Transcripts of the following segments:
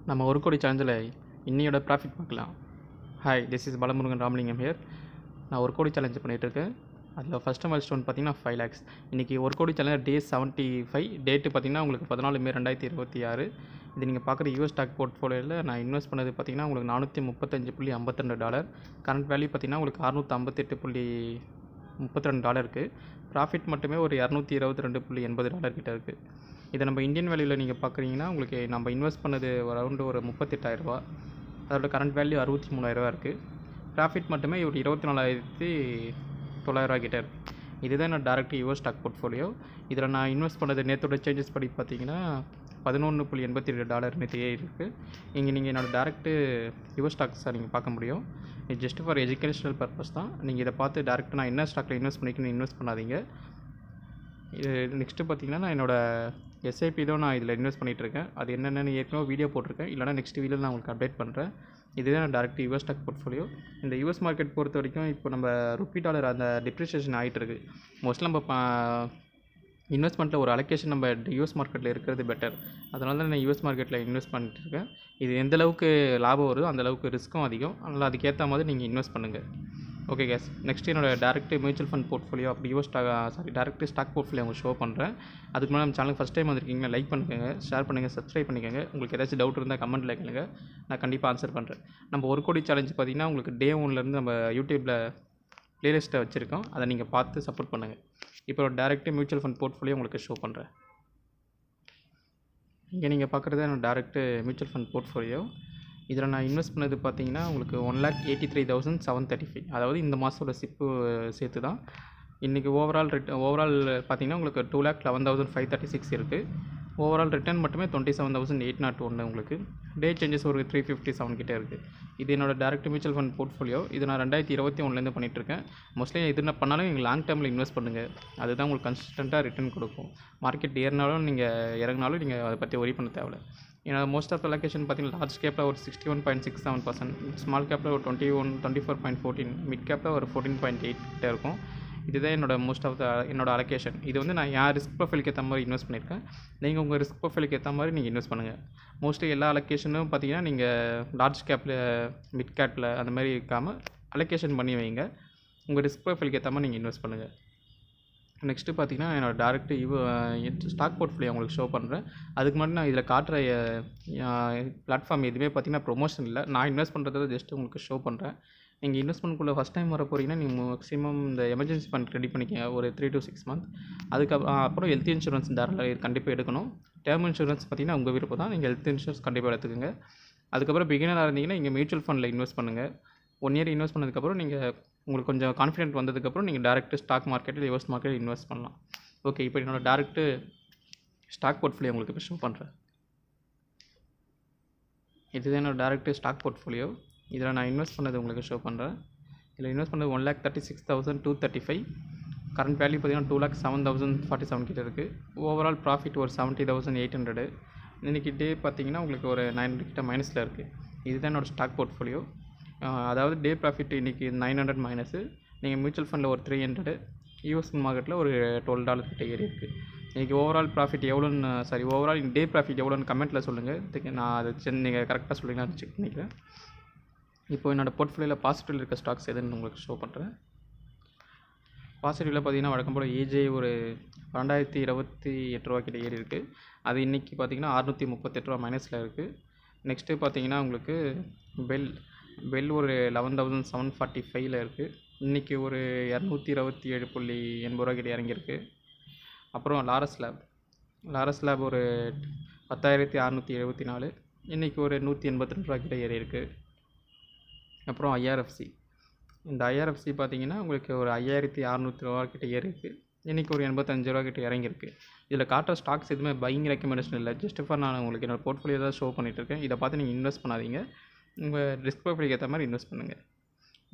நம்ம ஒரு கோடி சேலஞ்சில் இன்னையோட ப்ராஃபிட் பார்க்கலாம். Hi, this is Balamurugan Ramalingam here. நான் ஒரு கோடி சேலஞ்ச் பண்ணிகிட்ருக்கேன். அதில் ஃபஸ்ட்டு மைல் ஸ்டோன் பார்த்தீங்கன்னா 5 lakhs. இன்றைக்கி ஒரு கோடி சேலஞ்ச் டே 75 டேட்டு பார்த்தீங்கன்னா உங்களுக்கு 14 May 2026. இது நீங்கள் பார்க்குற யூஎஸ் ஸ்டாக் போர்ட்ஃபோலியோவில் நான் இன்வெஸ்ட் பண்ணது பார்த்தீங்கன்னா உங்களுக்கு $435.52. கரண்ட் வேல்யூ பார்த்தீங்கன்னா உங்களுக்கு $658.32 இருக்குது. ப்ராஃபிட் மட்டுமே ஒரு $222.80 கிட்ட இருக்குது. இதை நம்ம இந்தியன் வேல்யூவில் நீங்கள் பார்க்குறீங்கன்னா உங்களுக்கு நம்ம இன்வெஸ்ட் பண்ணது அரௌண்டு ஒரு 38,000 அதோட கரண்ட் வேல்யூ 63,000 இருக்குது. ப்ராஃபிட் மட்டுமே ஒரு 24,900 கிட்ட இருக்குது. இதுதான் என்னோட டேரக்ட் யூஎஸ் ஸ்டாக் போர்ட்ஃபோலியோ. இதில் நான் இன்வெஸ்ட் பண்ணது நேற்றோட சேஞ்சஸ் படி பார்த்தீங்கன்னா $11.82 நேற்றையே இருக்குது. இங்கே நீங்கள் என்னோடய டேரக்ட்டு யூஎஸ் ஸ்டாக்ஸை நீங்கள் பார்க்க முடியும். இது ஜஸ்ட் ஃபார் எஜுகேஷனல் பர்பஸ் தான். நீங்கள் இதை பார்த்து டேரெக்டாக நான் என்ன ஸ்டாக்கில் இன்வெஸ்ட் பண்ணிக்கணும்னு இன்வெஸ்ட் பண்ணாதீங்க. இது நெக்ஸ்ட்டு பார்த்தீங்கன்னா நான் என்னோடய எஸ்ஐபி தான் நான் இதில் இன்வெஸ்ட் பண்ணிகிட்ருக்கேன். அது என்னென்னு ஏற்கனவே வீடியோ போட்டிருக்கேன். இல்லைனா நெக்ஸ்ட் வீடியோவில் நான் உங்களுக்கு அப்டேட் பண்ணுறேன். இதுதான் நான் டேரக்ட் யூஎஸ் ஸ்டாக் போர்ட்ஃபோலியோ. இந்த யூஎஸ் மார்க்கெட் பொறுத்த வரைக்கும் இப்போ நம்ம ருப்பி டாலர் அந்த டிப்ரிசியேஷன் ஆகிட்டுருக்கு. மோஸ்ட்லி நம்ம இன்வெஸ்ட்மெண்ட்டில் ஒரு அலோகேஷன் நம்ம யூஎஸ் மார்க்கெட்டில் இருக்கிறது பெட்டர். அதனால தான் நான் யூஎஸ் மார்க்கெட்டில் இன்வெஸ்ட் பண்ணிட்டுருக்கேன். இது எந்தளவுக்கு லாபம் வருதோ அந்தளவுக்கு ரிஸ்க்கும் அதிகம். அதனால் அதுக்கேற்ற மாதிரி நீங்கள் இன்வெஸ்ட் பண்ணுங்கள். ஓகே கேஸ், நெக்ஸ்ட் என்னோடய டேரக்ட் மியூச்சுவல் ஃபண்ட் போர்ட்ஃபோலியோ அப்படி டேரக்ட் ஸ்டாக் போர்ட்ஃபோலியோ உங்களுக்கு ஷோ பண்ணுறேன். அதுக்கு முன்னாடி நம்ம சேனலுக்கு ஃபஸ்ட் டைம் வந்திருக்கீங்கன்னா லைக் பண்ணுங்க, ஷேர் பண்ணுங்கள், சப்ஸ்கிரைப் பண்ணிக்கோங்க. உங்களுக்கு ஏதாச்சும் டவுட் இருந்தால் கமெண்ட்டில் கேளுங்க, நான் கண்டிப்பாக ஆன்சர் பண்ணுறேன். நம்ம ஒரு கோடி சேலஞ்ச் பார்த்திங்கன்னா உங்களுக்கு டே 1லேருந்து நம்ம யூடியூப்பில் ப்ளேலிஸ்ட்டை வச்சுருக்கோம். அதை நீங்கள் பார்த்து சப்போர்ட் பண்ணுங்கள். இப்போ டேரக்ட் மியூச்சுவல் ஃபண்ட் போர்ட்ஃபோலியோ உங்களுக்கு ஷோ பண்ணுறேன். இங்கே நீங்கள் பார்க்குறது என்னோட டேரக்ட் மியூச்சுவல் ஃபண்ட் போர்ட்ஃபோலியோ. இதில் நான் இன்வெஸ்ட் பண்ணது பார்த்தீங்கன்னா உங்களுக்கு 1,83,735. அதாவது இந்த மாதத்தோட சிப்பு சேர்த்து தான். இன்றைக்கி ஓவரால் பார்த்தீங்கன்னா உங்களுக்கு 2,11,536 இருக்குது. ஓவரால் ரிட்டர்ன் மட்டுமே 27,801 உங்களுக்கு. டே சேஞ்சஸ் ஒரு 357 கிட்டே இருக்குது. இது என்னோடய டேரக்ட் மியூச்சுவல் ஃபண்ட் போர்ட்ஃபோலியோ. இது நான் 2021லேருந்து பண்ணிகிட்ருக்கேன். மோஸ்ட்லி இது நான் பண்ணாலும் நீங்கள் லாங் டேர்மில் இன்வெஸ்ட் பண்ணுங்கள். அதுதான் உங்களுக்கு கன்சிஸ்டண்ட்டாக ரிட்டர்ன் கொடுக்கும். மார்க்கெட் ஏறினாலும் நீங்கள் இறங்கினாலும் நீங்கள் அதை பற்றி ஒரி பண்ண தேவையில்ல. ஏன்னா மோஸ்ட் ஆஃப் அலோகேஷன் பார்த்தீங்கன்னா லார்ஜ் கேப்பில் ஒரு 61.67%, ஸ்மால் கேப்பில் ஒரு 24.14%, மிட் கேப்பில் ஒரு 14.8 கிட்ட இருக்கும். இதுதான் என்னோட அலோகேஷன். இது வந்து நான் என் ரிஸ்க் ப்ரொஃபைலுக்கு ஏற்ற மாதிரி இன்வெஸ்ட் பண்ணியிருக்கேன். நீங்கள் உங்கள் ரிஸ்க் ப்ரொஃபைலுக்கு ஏற்ற மாதிரி நீங்கள் இன்வெஸ்ட் பண்ணுங்கள். மோஸ்ட்லி எல்லா அலோகேஷனும் பார்த்தீங்கன்னா நீங்கள் லார்ஜ் கேப்பில், மிட் கேப்பில் அந்த மாதிரி இருக்காமல் அலோகேஷன் பண்ணி வைங்க. உங்கள் ரிஸ்க் ப்ரொஃபைலுக்கு ஏற்ற மாதிரி நீங்கள் இன்வெஸ்ட் பண்ணுங்கள். நெக்ஸ்ட்டு பார்த்தீங்கன்னா என்னோடய டேரக்ட் ஸ்டாக் போர்ட்ஃபோலியோ உங்களுக்கு ஷோ பண்ணுறேன். அதுக்கு முன்னாடி நான் இதில் காட்டுற பிளாட்ஃபார்ம் எதுவுமே பார்த்தீங்கன்னா ப்ரொமோஷன் இல்லை. நான் இன்வெஸ்ட் பண்ணுறதை ஜஸ்ட் உங்களுக்கு ஷோ பண்ணுறேன். நீங்கள் இன்வெஸ்ட்மெண்ட்குள்ளே ஃபஸ்ட் டைம் வர போகிறீங்கன்னா நீங்கள் மேக்ஸிமம் இந்த எமர்ஜென்சி ஃபண்ட் ரெடி பண்ணிக்கங்க ஒரு 3 to 6 months. அப்புறம் ஹெல்த் இன்சூரன்ஸ் தாராளமாக கண்டிப்பாக எடுக்கணும். டேர்ம் இன்சூரன்ஸ் பார்த்தீங்கன்னா உங்கள் விருப்பம் தான். நீங்கள் ஹெல்த் இன்சூரன்ஸ் கண்டிப்பாக எடுத்துக்கோங்க. அதுக்கப்புறம் பிகினராக இருந்தீங்கன்னா இங்கே மியூச்சுவல் ஃபண்டில் இன்வெஸ்ட் பண்ணுங்கள். 1 year இன்வெஸ்ட் பண்ணதுக்கப்புறம் நீங்கள் உங்களுக்கு கொஞ்சம் கான்ஃபிடென்ட் வந்ததுக்கப்புறம் நீங்கள் டேரக்ட் ஸ்டாக் மார்க்கெட்டில் யூஎஸ் மார்க்கெட்டில் இன்வெஸ்ட் பண்ணலாம். ஓகே, இப்போ என்னோடய டேரக்ட் ஸ்டாக் போர்ட்ஃபோலியோ உங்களுக்கு இப்போ ஷோ பண்ணுறேன். இதுதான் என்னோடய டேரக்ட் ஸ்டாக் போர்ட்ஃபோலியோ. இதில் நான் இன்வெஸ்ட் பண்ணது உங்களுக்கு ஷோ பண்ணுறேன். இதில் இன்வெஸ்ட் பண்ணது 1,36,235. கரண்ட் வேல்யூ பார்த்தீங்கன்னா 2,07,047 கிட்ட இருக்குது. ஓவரால் ப்ராஃபிட் ஒரு 70,800. இன்றைக்கி டே பார்த்தீங்கன்னா உங்களுக்கு ஒரு 900 கிட்ட மைனஸில் இருக்குது. இதுதான் என்னோடய ஸ்டாக் போர்ட்ஃபோலியோ. அதாவது டே ப்ராஃபிட் இன்றைக்கி 900 மைனஸு. நீங்கள் மியூச்சுவல் ஃபண்டில் ஒரு 300, யூஎஸ் மார்க்கெட்டில் ஒரு $12 கிட்ட ஏறி இருக்குது. இன்றைக்கி ஓவரால் ப்ராஃபிட் எவ்வளோன்னு ஓவரால் டே ப்ராஃபிட் எவ்வளோன்னு கமெண்ட்டில் சொல்லுங்கள். நான் அதை நீங்கள் கரெக்டாக சொல்லுங்கள், அதை செக் பண்ணிக்கிறேன். இப்போ என்னோடய போர்ட்ஃபோலியோவில் பாசிட்டிவில் இருக்க ஸ்டாக்ஸ் எதுன்னு உங்களுக்கு ஷோ பண்ணுறேன். பாசிட்டிவில் பார்த்தீங்கன்னா வழக்கம் போல் ஏஜே ஒரு $2,028 கிட்ட ஏறி இருக்குது. அது இன்றைக்கி பார்த்தீங்கன்னா $638 மைனஸில் இருக்குது. நெக்ஸ்ட்டு பார்த்தீங்கன்னா உங்களுக்கு பெல் ஒரு 11,745 இருக்குது. இன்றைக்கி ஒரு $227.80 கிட்ட இறங்கியிருக்கு. அப்புறம் லாரஸ் லேப் ஒரு 10,674. இன்றைக்கி ஒரு $182 கிட்ட ஏறி இருக்குது. அப்புறம் ஐஆர்எஃப்சி. இந்த ஐஆர்எஃப்சி பார்த்தீங்கன்னா உங்களுக்கு ஒரு $5,600 கிட்ட ஏறி இருக்குது. இன்றைக்கி ஒரு $85 கிட்ட இறங்கியிருக்கு. இதில் காட்டுற ஸ்டாக்ஸ் எதுவுமே பையிங் ரெக்கமெண்டேஷன் இல்லை. ஜஸ்ட் ஃபார் நான் உங்களுக்கு என்னோடய போர்ட்ஃபோலியோ தான் ஷோ பண்ணிகிட்ருக்கேன். இதை பார்த்து நீங்கள் இன்வெஸ்ட் பண்ணாதீங்க. உங்கள் ரிஸ்க் ப்ரொஃபைலுக்கு ஏற்ற மாதிரி இன்வெஸ்ட் பண்ணுங்கள்.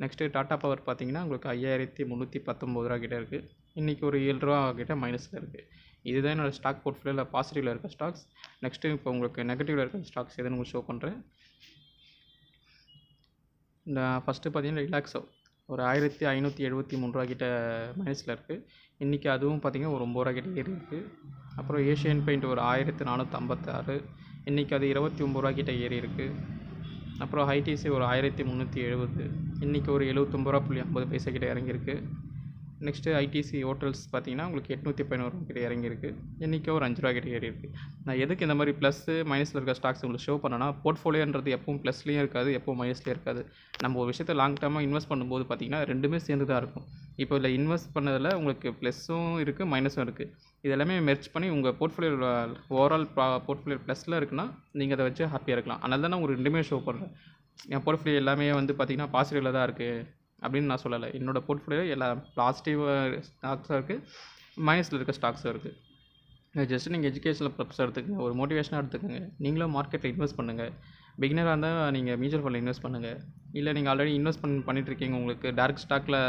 நெக்ஸ்ட்டு டாடா பவர் பார்த்தீங்கன்னா உங்களுக்கு $5,319 கிட்ட இருக்குது. இன்றைக்கி ஒரு $7 கிட்ட மைனஸில் இருக்குது. இதுதான் என்னோடய ஸ்டாக் போர்ட்ஃபோலியோவில் பாசிட்டிவில் இருக்க ஸ்டாக்ஸ். நெக்ஸ்ட்டு இப்போ உங்களுக்கு நெகட்டிவில் இருக்க ஸ்டாக்ஸ் எதுன்னு உங்களுக்கு ஷோ பண்ணுறேன். இந்த ஃபஸ்ட்டு பார்த்தீங்கன்னா ரிலாக்ஸோ ஒரு $1,573 கிட்ட மைனஸில் இருக்குது. இன்றைக்கி அதுவும் பார்த்திங்கன்னா ஒரு $9 கிட்ட ஏறி இருக்குது. அப்புறம் ஏஷியன் பெயிண்ட் ஒரு 1,456. இன்றைக்கி அது 29 ரூபா கிட்ட ஏறி இருக்குது. அப்புறம் ஐடிசி ஒரு 1370, இன்றைக்கி ஒரு 79.50 கிட்ட இறங்கியிருக்கு. நெக்ஸ்ட்டு ஐடிசி ஹோட்டல்ஸ் பார்த்தீங்கன்னா உங்களுக்கு 811 கிட்ட இறங்கியிருக்கு. இன்றைக்கி ஒரு 5 ரூபா கிட்ட ஏறி இருக்குது. நான் எதுக்கு இந்த மாதிரி ப்ளஸ்ஸு மைனஸில் இருக்க ஸ்டாக்ஸ் உங்களுக்கு ஷோ பண்ணேன்னா, போர்ட்ஃபோலியோன்றது எப்பவும் ப்ளஸ்லேயும் இருக்காது, எப்பவும் மைனஸ்லேயும் இருக்காது. நம்ம ஒரு விஷயத்தை லாங் டேர்மாக இன்வெஸ்ட் பண்ணும்போது பார்த்தீங்கன்னா ரெண்டுமே சேர்ந்து தான் இருக்கும். இப்போ இதில் இன்வெஸ்ட் பண்ணதில் உங்களுக்கு ப்ளஸ்ஸும் இருக்குது, மைனஸும் இருக்குது. இது எல்லாமே மெர்ஜ் பண்ணி உங்கள் போர்ட்ஃபோலியோ ஓவரால் போர்ட்ஃபோலியோ ப்ளஸில் இருக்குன்னா நீங்கள் அதை வச்சு ஹாப்பியாக இருக்கலாம். அதனால தான் நான் உங்களுக்கு ரெண்டுமே ஷோ பண்ணுறேன். என் போர்ட்ஃபோலியோ எல்லாமே வந்து பார்த்திங்கன்னா பாசிட்டிவில் தான் இருக்குது அப்படின்னு நான் சொல்லலை. என்னோடய போர்ட்ஃபோலியோ எல்லா பாசிட்டிவ் ஸ்டாக்ஸும் இருக்குது, மைனஸில் இருக்க ஸ்டாக்ஸும் இருக்குது. ஜஸ்ட் நீங்கள் எஜுகேஷனல் பர்பஸாக எடுத்துக்கங்க, ஒரு மோட்டிவேஷனாக எடுத்துக்கங்க. நீங்களும் மார்க்கெட்டில் இன்வெஸ்ட் பண்ணுங்கள். பிகினராக இருந்தால் நீங்கள் மியூச்சுவல் ஃபண்டில் இன்வெஸ்ட் பண்ணுங்கள். இல்லை நீங்கள் ஆல்ரெடி இன்வெஸ்ட் பண்ணிட்டுருக்கீங்க, உங்களுக்கு டேரக்ட் ஸ்டாக்கில்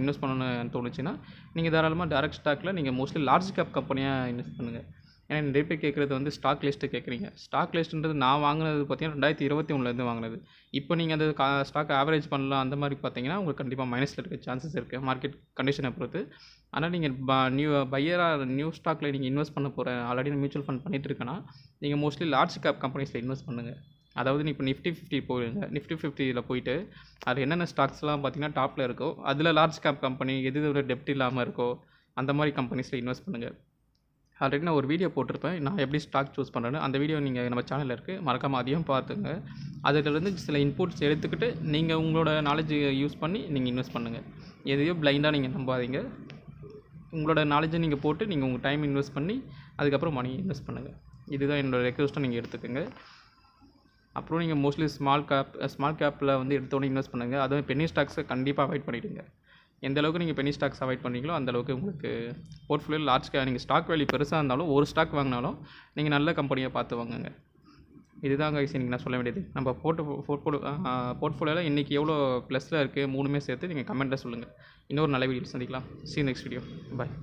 இன்வெஸ்ட் பண்ணணும்னு தோணுச்சுன்னா நீங்கள் தாராளமாக டேரக்ட் ஸ்டாக்கில் நீங்கள் மோஸ்ட்லி லார்ஜ் கேப் கம்பெனியாக இன்வெஸ்ட் பண்ணுங்கள். ஏன்னா நிறைய பேர் கேட்குறது வந்து ஸ்டாக் லிஸ்ட்டு கேட்குறீங்க. ஸ்டாக் லிஸ்ட்டுன்றது நான் வாங்கினது பார்த்தீங்கன்னா 2021 வாங்கினது. இப்போ நீங்கள் அந்த ஸ்டாக் ஆவரேஜ் பண்ணலாம் அந்த மாதிரி பார்த்தீங்கன்னா உங்களுக்கு கண்டிப்பாக மைனஸில் இருக்க சான்சஸ் இருக்குது மார்க்கெட் கண்டிஷனை பொறுத்து. ஆனால் நீங்கள் நியூ ஸ்டாக்கில் நீங்கள் இன்வெஸ்ட் பண்ண போகிறேன், ஆல்ரெடி மியூச்சுவல் ஃபண்ட் பண்ணிகிட்டு இருக்கேன்னா நீங்கள் மோஸ்ட்லி லார்ஜ் கேப் கம்பெனிஸில் இன்வெஸ்ட் பண்ணுங்கள். அதாவது இப்போ நிஃப்டி 50 போயிடுங்க. நிஃப்டி 50ல் போயிட்டு அது என்னென்ன ஸ்டாக்ஸ்லாம் பார்த்தீங்கன்னா டாப்பில் இருக்கோ அதில் லார்ஜ் கேப் கம்பெனி எது ஒரு டெப்ட் இல்லாமல் இருக்கோ அந்த மாதிரி கம்பெனிஸில் இன்வெஸ்ட் பண்ணுங்கள். ஆல்ரெடி நான் ஒரு வீடியோ போட்டிருப்பேன், நான் எப்படி ஸ்டாக் சூஸ் பண்ணுறேன்னு. அந்த வீடியோ நீங்கள் நம்ம சேனலில் இருக்குது, மறக்காமல் அதையும் பார்த்துங்க. அதிலிருந்து சில இன்புட்ஸ் எடுத்துக்கிட்டு நீங்கள் உங்களோட நாலேஜ் யூஸ் பண்ணி நீங்கள் இன்வெஸ்ட் பண்ணுங்கள். எதையோ பிளைண்டாக நீங்கள் நம்பாதீங்க. உங்களோட நாலேஜை நீங்கள் போட்டு நீங்கள் உங்கள் டைம் இன்வெஸ்ட் பண்ணி அதுக்கப்புறம் மணி இன்வெஸ்ட் பண்ணுங்கள். இதுதான் என்னோடய ரெக்வஸ்ட்டை நீங்கள் எடுத்துக்கோங்க. அப்புறம் நீங்கள் மோஸ்ட்லி ஸ்மால் கேப்பில் வந்து எடுத்தோன்னே இன்வெஸ்ட் பண்ணுங்கள். அதுவும் பென்னி ஸ்டாக்ஸை கண்டிப்பாக அவாய்ட் பண்ணிவிடுங்க. எந்த அளவுக்கு நீங்கள் பென்னி ஸ்டாக்ஸ் அவாய்ட் பண்ணுறீங்களோ அந்தளவுக்கு உங்களுக்கு போர்ட்ஃபோலியோ நீங்கள் ஸ்டாக் வேல்யூ பெருசாக இருந்தாலும் ஒரு ஸ்டாக் வாங்கினாலும் நீங்கள் நல்ல கம்பெனியை பார்த்து வாங்குங்க. இதுதான் கைஸ் இன்றைக்கி நான் சொல்ல வேண்டியது. நம்ம போர்ட்ஃபோலியோவில் இன்றைக்கி எவ்வளோ ப்ளஸில் இருக்குது மூணுமே சேர்த்து நீங்கள் கமெண்ட்டில் சொல்லுங்கள். இன்னொரு நல்ல வீடியோ சந்திக்கலாம். See you next video. Bye.